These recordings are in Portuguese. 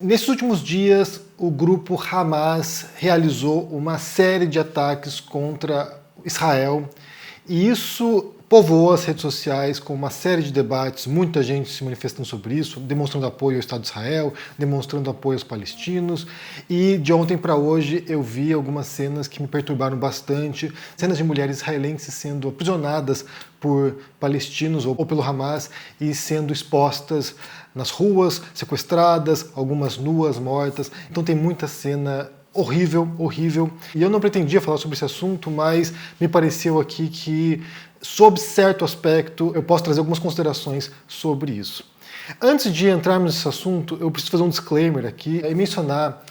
Nesses últimos dias, o grupo Hamas realizou uma série de ataques contra Israel e isso povoou as redes sociais com uma série de debates, muita gente se manifestando sobre isso, demonstrando apoio ao Estado de Israel, demonstrando apoio aos palestinos. E de ontem para hoje eu vi algumas cenas que me perturbaram bastante, cenas de mulheres israelenses sendo aprisionadas por palestinos ou pelo Hamas e sendo expostas nas ruas, sequestradas, algumas nuas, mortas. Então tem muita cena horrível, horrível. E eu não pretendia falar sobre esse assunto, mas me pareceu aqui que, sob certo aspecto, eu posso trazer algumas considerações sobre isso. Antes de entrarmos nesse assunto, eu preciso fazer um disclaimer aqui e mencionar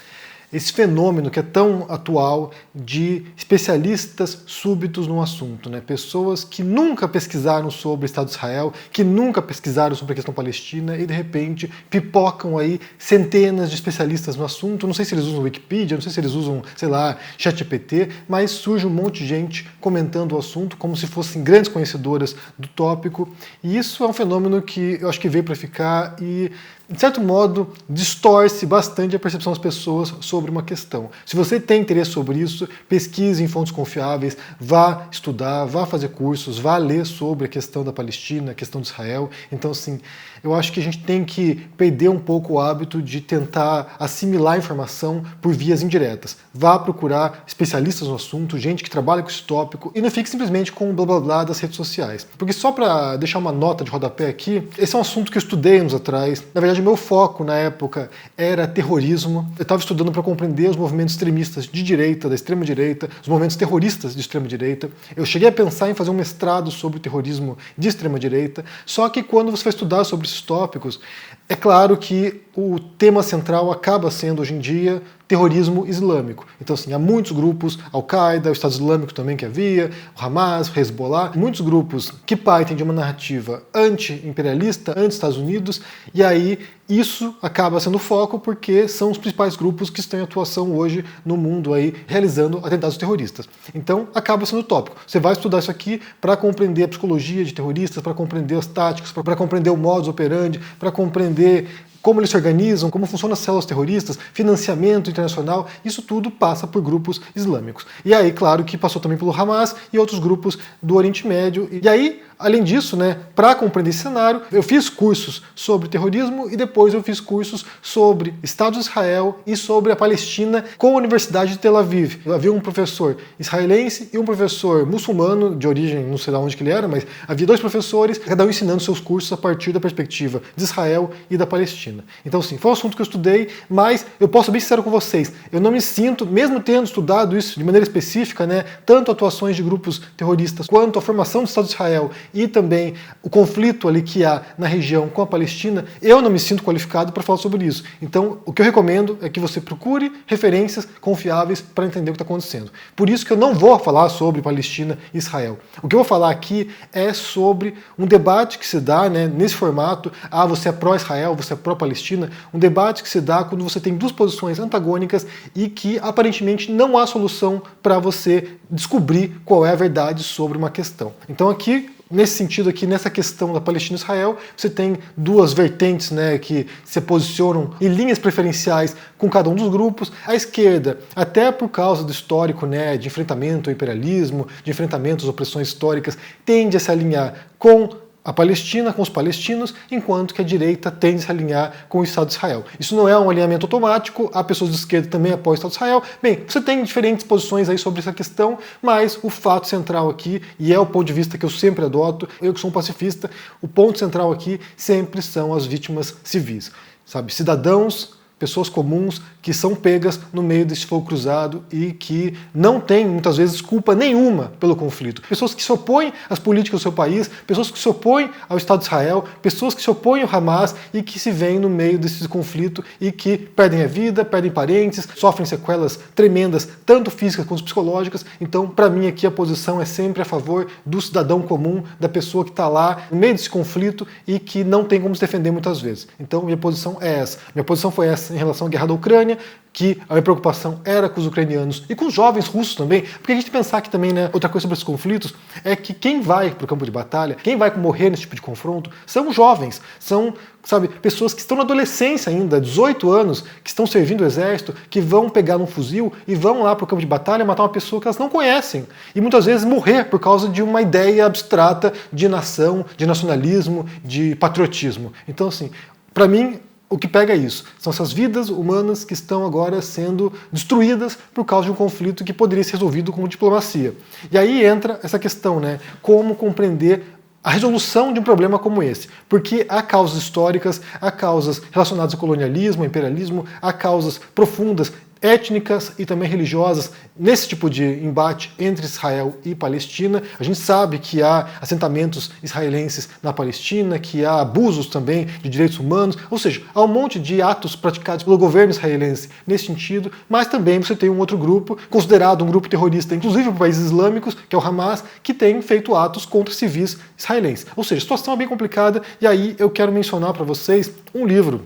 esse fenômeno que é tão atual de especialistas súbitos no assunto, né? Pessoas que nunca pesquisaram sobre o Estado de Israel, que nunca pesquisaram sobre a questão palestina e de repente pipocam aí centenas de especialistas no assunto. Não sei se eles usam Wikipedia, não sei se eles usam, sei lá, ChatGPT, mas surge um monte de gente comentando o assunto como se fossem grandes conhecedoras do tópico. E isso é um fenômeno que eu acho que veio para ficar e, de certo modo, distorce bastante a percepção das pessoas sobre uma questão. Se você tem interesse sobre isso, pesquise em fontes confiáveis, vá estudar, vá fazer cursos, vá ler sobre a questão da Palestina, a questão de Israel. Então, assim, eu acho que a gente tem que perder um pouco o hábito de tentar assimilar a informação por vias indiretas. Vá procurar especialistas no assunto, gente que trabalha com esse tópico, e não fique simplesmente com o blá blá blá das redes sociais. Porque só para deixar uma nota de rodapé aqui, esse é um assunto que eu estudei anos atrás. Na verdade, meu foco na época era terrorismo. Eu estava estudando para compreender os movimentos extremistas de direita, da extrema direita, os movimentos terroristas de extrema direita. Eu cheguei a pensar em fazer um mestrado sobre o terrorismo de extrema direita, só que quando você vai estudar sobre esses tópicos, é claro que o tema central acaba sendo, hoje em dia, terrorismo islâmico. Então, assim, há muitos grupos, Al-Qaeda, o Estado Islâmico também que havia, o Hamas, o Hezbollah, muitos grupos que partem de uma narrativa anti-imperialista, anti-Estados Unidos, e aí isso acaba sendo o foco porque são os principais grupos que estão em atuação hoje no mundo aí, realizando atentados terroristas. Então, acaba sendo o tópico. Você vai estudar isso aqui para compreender a psicologia de terroristas, para compreender as táticas, para compreender o modus operandi, para compreender como eles se organizam, como funcionam as células terroristas, financiamento internacional, isso tudo passa por grupos islâmicos. E aí, claro que passou também pelo Hamas e outros grupos do Oriente Médio. E aí, além disso, né, para compreender esse cenário, eu fiz cursos sobre terrorismo e depois eu fiz cursos sobre Estado de Israel e sobre a Palestina com a Universidade de Tel Aviv. Havia um professor israelense e um professor muçulmano, de origem, não sei de onde que ele era, mas havia dois professores, cada um ensinando seus cursos a partir da perspectiva de Israel e da Palestina. Então, sim, foi um assunto que eu estudei, mas eu posso ser bem sincero com vocês, eu não me sinto, mesmo tendo estudado isso de maneira específica, né, tanto atuações de grupos terroristas quanto a formação do Estado de Israel e também o conflito ali que há na região com a Palestina, eu não me sinto qualificado para falar sobre isso. Então, o que eu recomendo é que você procure referências confiáveis para entender o que está acontecendo. Por isso que eu não vou falar sobre Palestina e Israel. O que eu vou falar aqui é sobre um debate que se dá, né, nesse formato, você é pró-Israel, você é pró-Palestina, um debate que se dá quando você tem duas posições antagônicas e que aparentemente não há solução para você descobrir qual é a verdade sobre uma questão. Então aqui, nesse sentido aqui, nessa questão da Palestina e Israel, você tem duas vertentes, né, que se posicionam em linhas preferenciais com cada um dos grupos. A esquerda, até por causa do histórico, né, de enfrentamento ao imperialismo, de enfrentamento às opressões históricas, tende a se alinhar com a Palestina, com os palestinos, enquanto que a direita tende a se alinhar com o Estado de Israel. Isso não é um alinhamento automático, há pessoas de esquerda que também apoiam o Estado de Israel. Bem, você tem diferentes posições aí sobre essa questão, mas o fato central aqui, e é o ponto de vista que eu sempre adoto, eu que sou um pacifista, o ponto central aqui sempre são as vítimas civis, sabe? Cidadãos, pessoas comuns que são pegas no meio desse fogo cruzado e que não têm, muitas vezes, culpa nenhuma pelo conflito. Pessoas que se opõem às políticas do seu país, pessoas que se opõem ao Estado de Israel, pessoas que se opõem ao Hamas e que se veem no meio desse conflito e que perdem a vida, perdem parentes, sofrem sequelas tremendas, tanto físicas quanto psicológicas. Então, para mim, aqui a posição é sempre a favor do cidadão comum, da pessoa que está lá no meio desse conflito e que não tem como se defender muitas vezes. Então, minha posição é essa. Minha posição foi essa em relação à guerra da Ucrânia, que a minha preocupação era com os ucranianos e com os jovens russos também, porque a gente tem que pensar que também, né, outra coisa sobre esses conflitos é que quem vai para o campo de batalha, quem vai morrer nesse tipo de confronto, são jovens, são, sabe, pessoas que estão na adolescência ainda, 18 anos, que estão servindo o exército, que vão pegar um fuzil e vão lá para o campo de batalha matar uma pessoa que elas não conhecem e muitas vezes morrer por causa de uma ideia abstrata de nação, de nacionalismo, de patriotismo. Então, assim, para mim, o que pega é isso. São essas vidas humanas que estão agora sendo destruídas por causa de um conflito que poderia ser resolvido com diplomacia. E aí entra essa questão, né? Como compreender a resolução de um problema como esse. Porque há causas históricas, há causas relacionadas ao colonialismo, ao imperialismo, há causas profundas, étnicas e também religiosas nesse tipo de embate entre Israel e Palestina. A gente sabe que há assentamentos israelenses na Palestina, que há abusos também de direitos humanos, ou seja, há um monte de atos praticados pelo governo israelense nesse sentido, mas também você tem um outro grupo, considerado um grupo terrorista, inclusive por países islâmicos, que é o Hamas, que tem feito atos contra civis israelenses. Ou seja, a situação é bem complicada, e aí eu quero mencionar para vocês um livro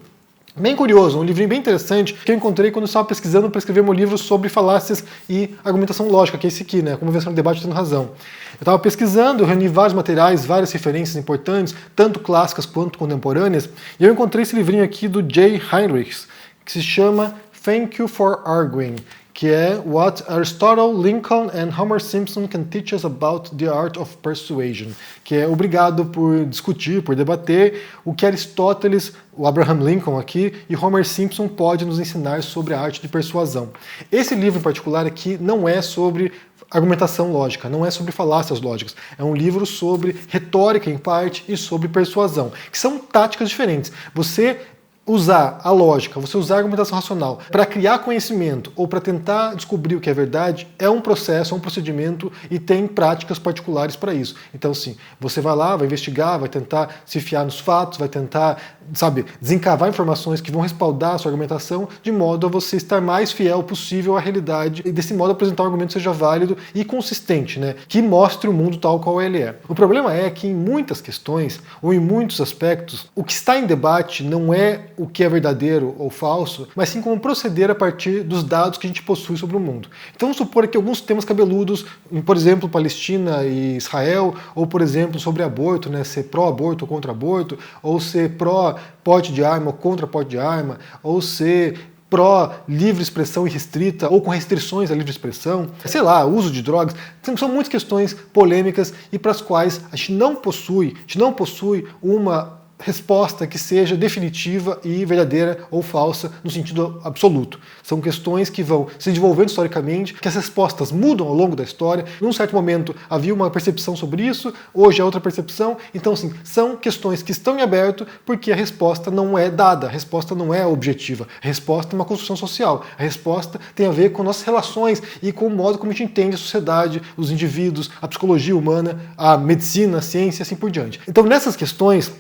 bem curioso, um livrinho bem interessante que eu encontrei quando eu estava pesquisando para escrever meu livro sobre falácias e argumentação lógica, que é esse aqui, né? Como vencer no debate tendo razão. Eu estava pesquisando, eu reuni vários materiais, várias referências importantes, tanto clássicas quanto contemporâneas, e eu encontrei esse livrinho aqui do Jay Heinrichs, que se chama Thank You for Arguing, que é What Aristotle, Lincoln and Homer Simpson Can Teach Us About the Art of Persuasion, que é obrigado por discutir, por debater o que Aristóteles, o Abraham Lincoln aqui, e Homer Simpson pode nos ensinar sobre a arte de persuasão. Esse livro em particular aqui não é sobre argumentação lógica, não é sobre falácias lógicas. É um livro sobre retórica em parte e sobre persuasão, que são táticas diferentes. Você usar a lógica, você usar a argumentação racional para criar conhecimento ou para tentar descobrir o que é verdade é um processo, é um procedimento e tem práticas particulares para isso. Então, sim, você vai lá, vai investigar, vai tentar se fiar nos fatos, vai tentar, sabe, desencavar informações que vão respaldar a sua argumentação de modo a você estar mais fiel possível à realidade e desse modo apresentar um argumento que seja válido e consistente, né, que mostre o mundo tal qual ele é. O problema é que em muitas questões ou em muitos aspectos, o que está em debate não é o que é verdadeiro ou falso, mas sim como proceder a partir dos dados que a gente possui sobre o mundo. Então vamos supor que alguns temas cabeludos, por exemplo, Palestina e Israel, ou por exemplo, sobre aborto, né, ser pró-aborto ou contra aborto, ou ser pró-porte de arma ou contra porte de arma, ou ser pró-livre expressão irrestrita ou com restrições à livre expressão, sei lá, uso de drogas, são muitas questões polêmicas e para as quais a gente não possui uma resposta que seja definitiva e verdadeira ou falsa no sentido absoluto. São questões que vão se desenvolvendo historicamente, que as respostas mudam ao longo da história. Num certo momento havia uma percepção sobre isso, hoje é outra percepção. Então, assim, são questões que estão em aberto porque a resposta não é dada, a resposta não é objetiva. A resposta é uma construção social. A resposta tem a ver com nossas relações e com o modo como a gente entende a sociedade, os indivíduos, a psicologia humana, a medicina, a ciência e assim por diante. Então, nessas questões,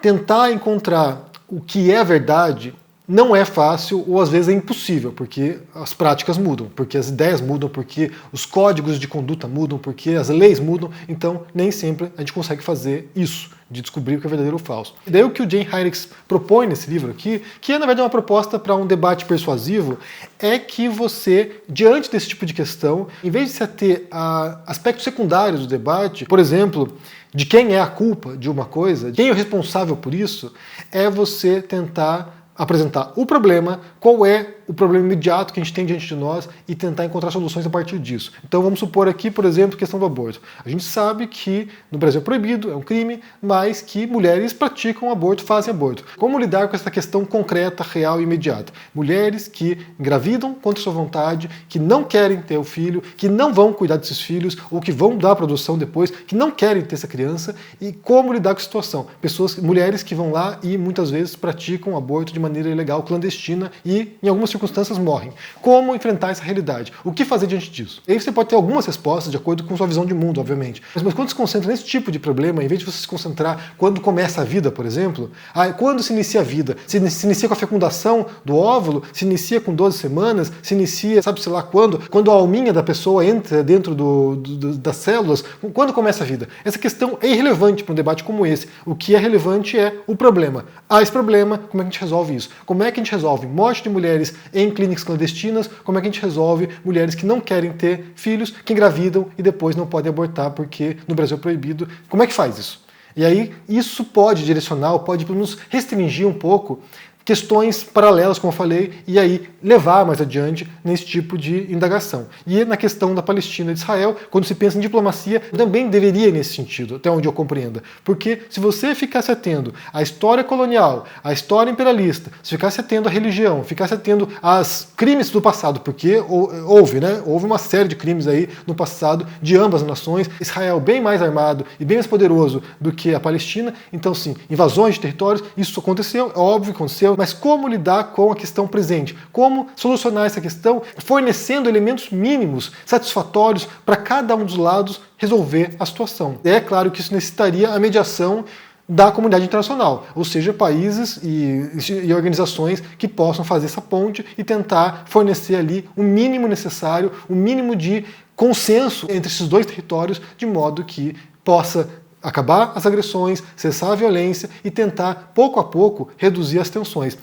tentar encontrar o que é verdade não é fácil ou às vezes é impossível, porque as práticas mudam, porque as ideias mudam, porque os códigos de conduta mudam, porque as leis mudam, então nem sempre a gente consegue fazer isso, de descobrir o que é verdadeiro ou falso. E daí o que o Jay Heinrichs propõe nesse livro aqui, que é na verdade uma proposta para um debate persuasivo, é que você, diante desse tipo de questão, em vez de se ater a aspectos secundários do debate, por exemplo, de quem é a culpa de uma coisa, quem é o responsável por isso, é você tentar apresentar o problema, qual é o problema imediato que a gente tem diante de nós e tentar encontrar soluções a partir disso. Então vamos supor aqui, por exemplo, a questão do aborto. A gente sabe que no Brasil é proibido, é um crime, mas que mulheres praticam aborto, fazem aborto. Como lidar com essa questão concreta, real e imediata? Mulheres que engravidam contra sua vontade, que não querem ter o filho, que não vão cuidar desses filhos ou que vão dar a produção depois, que não querem ter essa criança e como lidar com a situação? Mulheres que vão lá e muitas vezes praticam aborto de maneira ilegal, clandestina e em algumas circunstâncias morrem. Como enfrentar essa realidade? O que fazer diante disso? E aí você pode ter algumas respostas de acordo com sua visão de mundo, obviamente. Mas quando se concentra nesse tipo de problema, em vez de você se concentrar quando começa a vida, por exemplo, quando se inicia a vida? Se inicia com a fecundação do óvulo? Se inicia com 12 semanas? Se inicia, sabe-se lá quando? Quando a alminha da pessoa entra dentro das células? Quando começa a vida? Essa questão é irrelevante para um debate como esse. O que é relevante é o problema. Há esse problema, como é que a gente resolve isso? Como é que a gente resolve morte de mulheres em clínicas clandestinas? Como é que a gente resolve mulheres que não querem ter filhos, que engravidam e depois não podem abortar porque no Brasil é proibido? Como é que faz isso? E aí isso pode direcionar, pode pelo menos restringir um pouco questões paralelas, como eu falei, e aí levar mais adiante nesse tipo de indagação. E na questão da Palestina e de Israel, quando se pensa em diplomacia, também deveria ir nesse sentido, até onde eu compreenda. Porque se você ficasse atento à história colonial, à história imperialista, se ficasse atento à religião, ficasse atento aos crimes do passado, porque houve uma série de crimes aí no passado de ambas as nações, Israel bem mais armado e bem mais poderoso do que a Palestina, então sim, invasões de territórios, isso aconteceu, é óbvio que aconteceu, mas como lidar com a questão presente? Como solucionar essa questão fornecendo elementos mínimos satisfatórios para cada um dos lados resolver a situação? É claro que isso necessitaria a mediação da comunidade internacional, ou seja, países e organizações que possam fazer essa ponte e tentar fornecer ali o mínimo necessário, o mínimo de consenso entre esses dois territórios, de modo que possa acabar as agressões, cessar a violência e tentar, pouco a pouco, reduzir as tensões.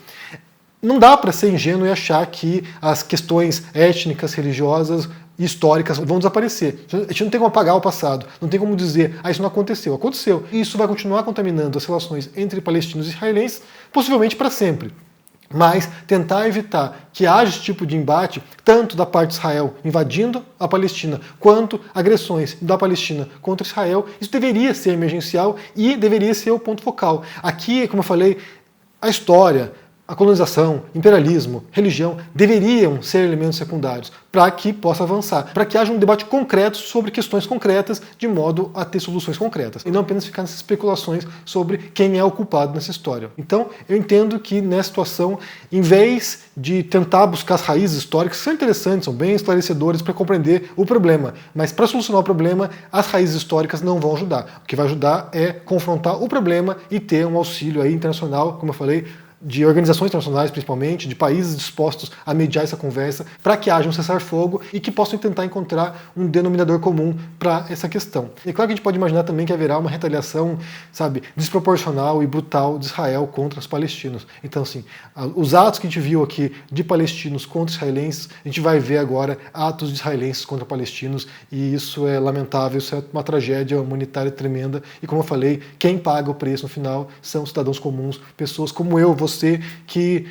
Não dá para ser ingênuo e achar que as questões étnicas, religiosas e históricas vão desaparecer. A gente não tem como apagar o passado, não tem como dizer, isso não aconteceu. Aconteceu. E isso vai continuar contaminando as relações entre palestinos e israelenses, possivelmente para sempre. Mas tentar evitar que haja esse tipo de embate, tanto da parte de Israel invadindo a Palestina, quanto agressões da Palestina contra Israel, isso deveria ser emergencial e deveria ser o ponto focal. Aqui, como eu falei, a história, a colonização, imperialismo, religião deveriam ser elementos secundários para que possa avançar, para que haja um debate concreto sobre questões concretas, de modo a ter soluções concretas, e não apenas ficar nessas especulações sobre quem é o culpado nessa história. Então, eu entendo que nessa situação, em vez de tentar buscar as raízes históricas, que são interessantes, são bem esclarecedoras para compreender o problema, mas para solucionar o problema, as raízes históricas não vão ajudar. O que vai ajudar é confrontar o problema e ter um auxílio aí internacional, como eu falei, de organizações internacionais, principalmente, de países dispostos a mediar essa conversa, para que haja um cessar-fogo e que possam tentar encontrar um denominador comum para essa questão. E claro que a gente pode imaginar também que haverá uma retaliação, desproporcional e brutal de Israel contra os palestinos. Então, assim, os atos que a gente viu aqui de palestinos contra israelenses, a gente vai ver agora atos de israelenses contra palestinos, e isso é lamentável, isso é uma tragédia humanitária tremenda, e como eu falei, quem paga o preço no final são cidadãos comuns, pessoas como eu, você, que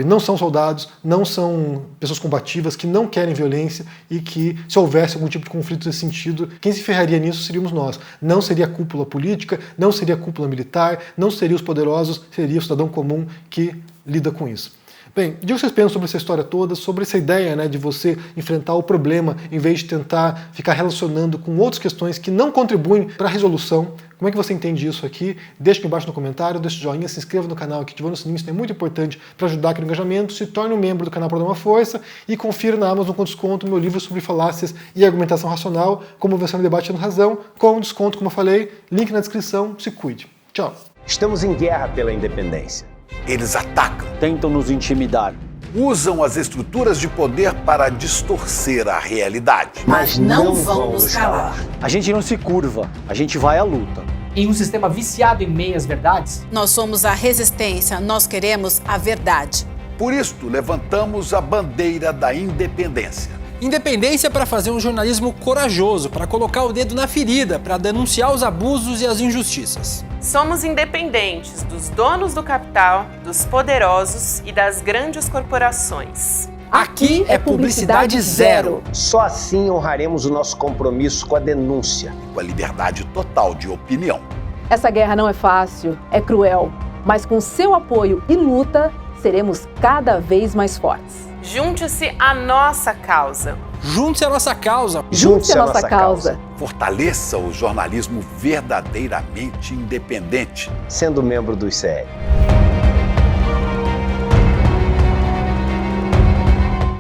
não são soldados, não são pessoas combativas, que não querem violência e que, se houvesse algum tipo de conflito nesse sentido, quem se ferraria nisso seríamos nós. Não seria a cúpula política, não seria a cúpula militar, não seria os poderosos, seria o cidadão comum que lida com isso. Bem, o que vocês pensam sobre essa história toda, sobre essa ideia de você enfrentar o problema em vez de tentar ficar relacionando com outras questões que não contribuem para a resolução? Como é que você entende isso aqui? Deixa aqui embaixo no comentário, deixa o joinha, se inscreva no canal, ativando o sininho, isso é muito importante para ajudar aqui no engajamento, se torne um membro do canal para dar uma força e confira na Amazon com desconto meu livro sobre falácias e argumentação racional, como versão de debate tendo razão, com desconto, como eu falei, link na descrição, se cuide. Tchau. Estamos em guerra pela independência. Eles atacam, Tentam nos intimidar. usam as estruturas de poder para distorcer a realidade. Mas não vão nos calar. A gente não se curva, a gente vai à luta. Em um sistema viciado em meias-verdades, Nós somos a resistência, nós queremos a verdade. Por isto, levantamos a bandeira da independência. Independência para fazer um jornalismo corajoso, para colocar o dedo na ferida, para denunciar os abusos e as injustiças. Somos independentes dos donos do capital, dos poderosos e das grandes corporações. Aqui é publicidade zero. Só assim honraremos o nosso compromisso com a denúncia. Com a liberdade total de opinião. Essa guerra não é fácil, é cruel, mas com seu apoio e luta, seremos cada vez mais fortes. Junte-se à nossa causa. Junte-se à nossa causa. Junte-se à nossa causa. Fortaleça o jornalismo verdadeiramente independente. Sendo membro do ICL.